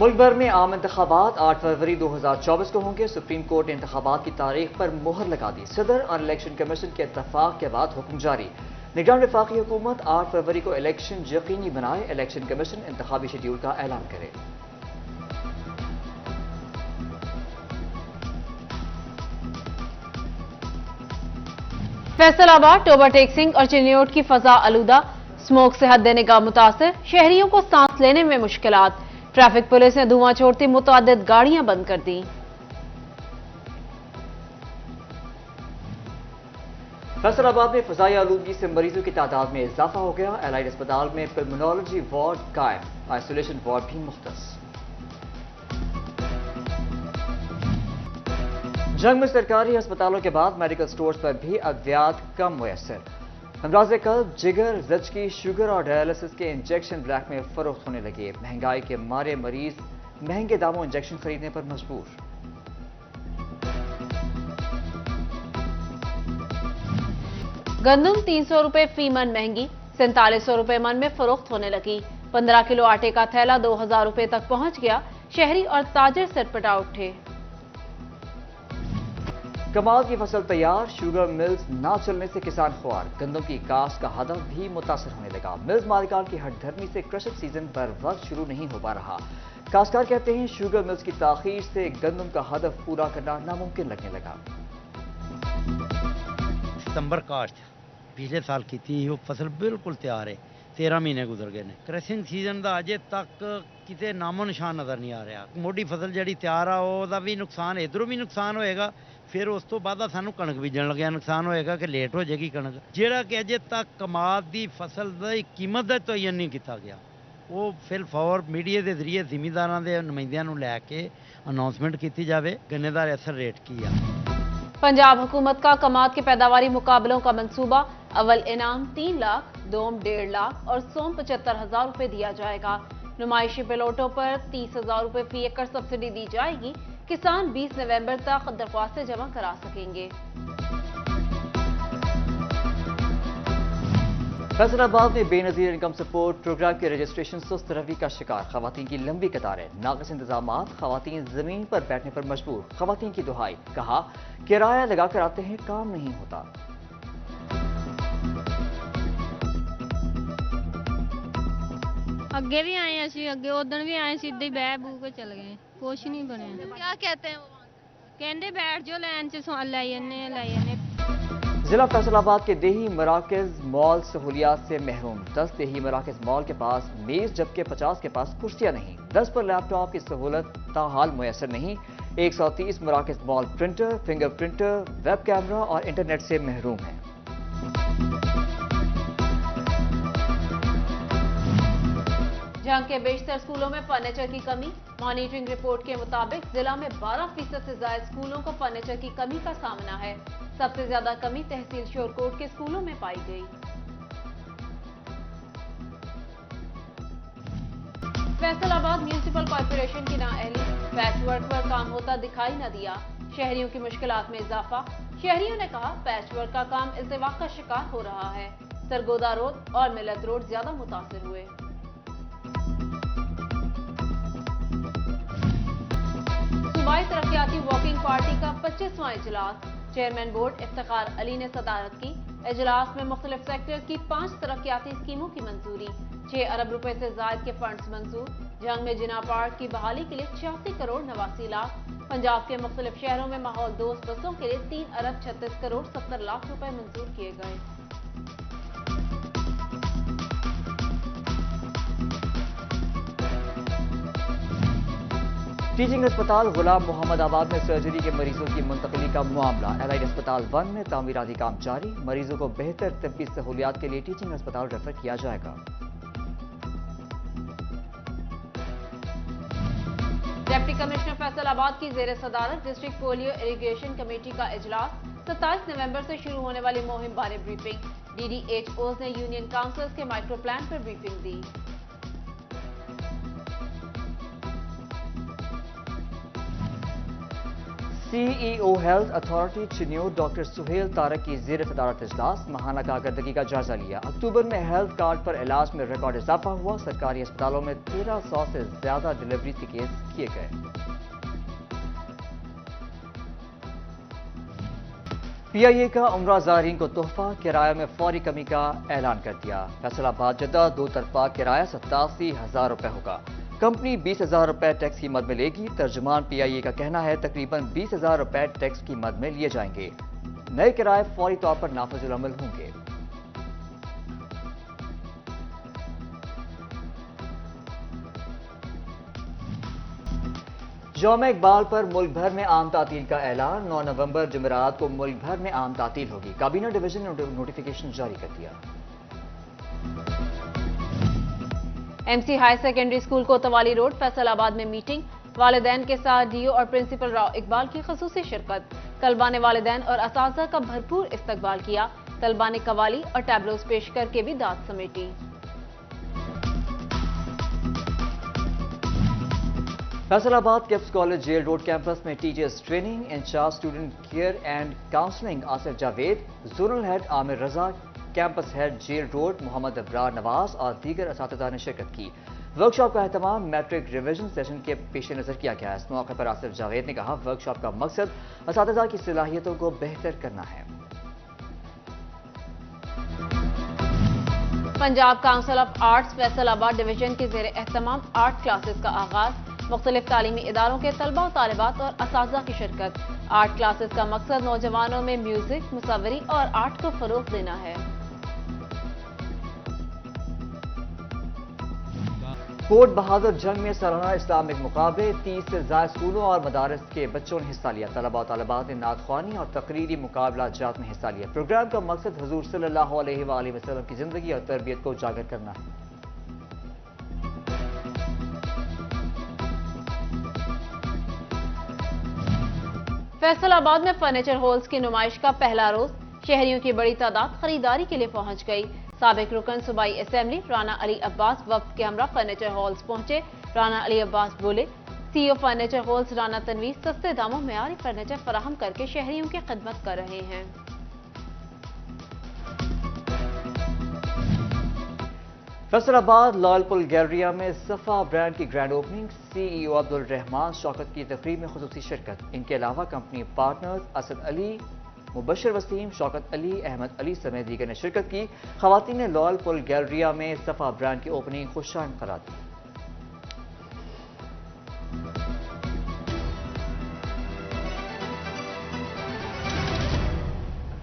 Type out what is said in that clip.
मुल्क भर में आम इंतखाबात 8 फरवरी 2024 को होंगे। सुप्रीम कोर्ट ने इंतखाबात की तारीख पर मुहर लगा दी। सदर और इलेक्शन कमीशन के इत्तफाक के बाद हुक्म जारी। निगरान वफाकी हुकूमत 8 फरवरी को इलेक्शन यकीनी बनाए। इलेक्शन कमीशन इंतखाबी शेड्यूल का ऐलान करे। फैसलाबाद, टोबा टेक्सिंग और चिन्योट की फजा आलूदा, स्मोक से हद निगाह मुतासिर, शहरियों को सांस लेने में मुश्किलात। ट्रैफिक पुलिस ने धुआं छोड़ती मुतअद्दिद गाड़ियां बंद कर दी। फैसलाबाद में फजाई आलूदगी से मरीजों की तादाद में इजाफा हो गया। एलाइड अस्पताल में पल्मोनोलॉजी वार्ड कायम, आइसोलेशन वार्ड भी मुख्तस। जंग में सरकारी अस्पतालों के बाद मेडिकल स्टोर्स पर भी अद्वियात कम मुयसर। अमराज कल्ब, जिगर, जचकी, शुगर और डायलिसिस के इंजेक्शन ब्लैक में फरोख्त होने लगे। महंगाई के मारे मरीज महंगे दामों इंजेक्शन खरीदने पर मजबूर। गंदम 300 रुपए फी मन महंगी, 4700 रुपए मन में फरोख्त होने लगी। 15 किलो आटे का थैला 2000 रुपए तक पहुंच गया। शहरी और ताजिर सटपटा उठे। कमाल की फसल तैयार, शुगर मिल्स ना चलने से किसान खुआर। गंदम की काश्त का हदफ भी मुतासर होने लगा। मिल्स मालिकान की हटधर्मी से क्रशर सीजन पर वक्त शुरू नहीं हो पा रहा। काश्तकार कहते हैं शुगर मिल्स की ताखीर से गंदम का हदफ पूरा करना नामुमकिन लगने लगा। सितंबर काश्त पिछले साल की थी, वो फसल बिल्कुल तैयार है। 13 महीने गुजर गए ने। क्रशिंग सीजन का अजे तक किते नामो निशान नजर नहीं आ रहा। मोटी फसल जी तैयार आ ਉਹਦਾ भी नुकसान, इधरों भी नुकसान होएगा। फिर उस तो बाद सानू कणक बीजन लग्या नुकसान होएगा कि लेट हो जाएगी कणक। ਜਿਹੜਾ कि अजे तक कमाद की फसल की कीमत का तयन नहीं किया गया, वो फिल फॉर मीडिया के जरिए ਜ਼ਿਮੀਂਦਾਰਾਂ ਦੇ ਨੁਮਾਇੰਦਿਆਂ ਨੂੰ ਲੈ ਕੇ अनाउंसमेंट की जाए गन्ने का असर रेट की है। पंजाब हुकूमत का कमाद के पैदावारी मुकाबलों का मंसूबा। अव्वल इनाम 3 लाख, दोम 1.5 लाख और सोम 75,000 रुपए दिया जाएगा। नुमाइशी प्लॉटों पर 30,000 रुपए फी एकड़ सब्सिडी दी जाएगी। किसान 20 नवंबर तक दरख्वास्तें जमा करा सकेंगे। फैसलाबाद में बेनजीर इनकम सपोर्ट प्रोग्राम के रजिस्ट्रेशन सुस्त रवि का शिकार। खवातीन की लंबी कतारें, नाक़िस इंतजामात, खवातीन जमीन पर बैठने पर मजबूर। खवातीन की दुहाई, कहा किराया लगाकर आते हैं, काम नहीं होता। अगे भी आए असी, अगे उदन भी आए, सीधे ही बह बू के चल गए, कुछ नहीं बनया। क्या कहते हैं वो? कहते बैठ जाओ लाइन च लाई जन्ने। जिला फैसलाबाद के देही मराकज मॉल सहूलियात से महरूम। 10 देही मराकज मॉल के पास मेज जबकि 50 के पास कुर्सियां नहीं। 10 पर लैपटॉप की सहूलत ताहाल मुयसर नहीं। 130 मराकज मॉल printer, finger printer, web camera और इंटरनेट से महरूम है। जंग के बेशतर स्कूलों में फर्नीचर की कमी। मॉनिटरिंग रिपोर्ट के मुताबिक जिला में 12% से ज्यादा स्कूलों को फर्नीचर की कमी का सामना है। सबसे ज्यादा कमी तहसील शोरकोट के स्कूलों में पाई गई। फैसलाबाद म्यूनिसिपल कॉर्पोरेशन की नाअहली, पैच वर्क पर काम होता दिखाई न दिया। शहरियों की मुश्किलात में इजाफा। शहरियों ने कहा पैच वर्क का काम इल्तिवाक का शिकार हो रहा है। सरगोदा रोड और मिलत रोड ज्यादा मुतासिर हुए। सूबाई तरक्याती वॉकिंग पार्टी का 25वां इजलास। चेयरमैन बोर्ड इफ्तिखार अली ने सदारत की। इजलास में मुख्तलिफ सेक्टर की 5 तरक्याती स्कीमों की मंजूरी। 6 अरब रुपए से ज्यादा के फंड्स मंजूर। जंग में जिना पार्क की बहाली के लिए 86 करोड़ 89 लाख। पंजाब के मुख्तलिफ शहरों में माहौल दोस्त बसों के लिए 3 अरब 36 करोड़ 70 लाख रुपए मंजूर किए गए। टीचिंग अस्पताल गुलाम मोहम्मद आबाद में सर्जरी के मरीजों की मुंतकली का मामला। एलाइड अस्पताल 1 में तामीराती काम जारी। मरीजों को बेहतर तिब्बी सहूलियात के लिए टीचिंग अस्पताल रेफर किया जाएगा। डिप्टी कमिश्नर फैसलाबाद की जेर सदारत डिस्ट्रिक्ट पोलियो इरिगेशन कमेटी का इजलास। 27 नवंबर से शुरू होने वाली मुहिम बारे ब्रीफिंग। DDHOs ने यूनियन काउंसिल्स के माइक्रो प्लान पर ब्रीफिंग दी। CEO health authority Chiniot doctor Suhail Tariq की ज़ेर सदारत इजलास माहाना कारकर्दगी का जायजा लिया। अक्टूबर में हेल्थ कार्ड पर इलाज में रिकॉर्ड इजाफा हुआ। सरकारी अस्पतालों में 1300 से ज्यादा डिलीवरी के केस किए गए। PIA का उम्रा ज़ायरीन को तोहफा, किराया में फौरी कमी का ऐलान कर दिया। फैसलाबाद जद्दा दो तरफा किराया 87,000 रुपए होगा। कंपनी 20,000 रुपए टैक्स की मद में लेगी। तर्जुमान PIA का कहना है तकरीबन 20,000 रुपए टैक्स की मद में लिए जाएंगे। नए किराए फौरी तौर पर नाफिजुल अमल होंगे। यौम इकबाल पर मुल्क भर में आम तातील का ऐलान। 9 नवंबर जुमेरात को मुल्क भर में आम तातील होगी। काबीना डिवीजन ने नोटिफिकेशन जारी कर दिया। MC हायर सेकेंडरी स्कूल कोतवाली रोड फैसलाबाद में मीटिंग। वालिदैन के साथ DO और प्रिंसिपल राव इकबाल की खसूसी शिरकत। तलबा ने वालिदैन और असातिज़ा का भरपूर इस्तकबाल किया। तलबा ने कवाली और टैबलोज पेश करके भी दाद समेटी। Faisalabad KIPS college jail road campus में teachers training. Incharge student care and counselling Asif Javed, zonal head Amir Raza, campus head jail road Mohammad Abrar Nawaz और दीगर असातिज़ा ने शिरकत की। वर्कशॉप का एहतमाम मैट्रिक रिवीजन सेशन के पेश नज़र किया गया। इस मौके पर आसिफ जावेद ने कहा वर्कशॉप का मकसद असातिज़ा की सलाहियतों को बेहतर करना है। Punjab council of arts Faisalabad division के ज़ेर एहतमाम आर्ट क्लासेस का आगाज। मुख्तलिफ तालीमी इदारों के तलबा और तालिबात और असातिज़ा की शिरकत। आर्ट क्लासेस का मकसद नौजवानों में म्यूजिक, मुसव्वरी और आर्ट को फरोग देना है। कोट बहादुर जंग में सालाना इस्लामिक मुकाबले। 30 से ज्यादा स्कूलों और मदारस के बच्चों ने हिस्सा लिया। तलबा और तालिबात ने नात ख्वानी और तकरीरी मुकाबला जात में हिस्सा लिया। प्रोग्राम का मकसद हुजूर सल्लल्लाहु अलैहि वसल्लम की जिंदगी और तरबियत को उजागर करना है। फैसलाबाद में फर्नीचर हॉल्स की नुमाइश का पहला रोज। शहरियों की बड़ी तादाद खरीदारी के लिए पहुंच गई। साबिक रुकन सूबाई असेंबली राना अली अब्बास वफ्द के हमरा फर्नीचर हॉल्स पहुंचे। राना अली अब्बास बोले CEO furniture halls Rana Tanveer सस्ते दामों में आरी फर्नीचर फराहम करके शहरियों की खिदमत कर रहे हैं। फैसलाबाद लालपुल गैलरिया में सफा ब्रांड की grand opening. CEO Abdul Rahman Shaukat की तकरीब में खुसूसी शिरकत। इनके अलावा कंपनी पार्टनर्स असद अली, मुबशर वसीम, शौकत अली, अहमद अली समेत दीगर ने शिरकत की। खवातीन ने लालपुल गैलरिया में सफा ब्रांड की ओपनिंग खुशाइन करार दी।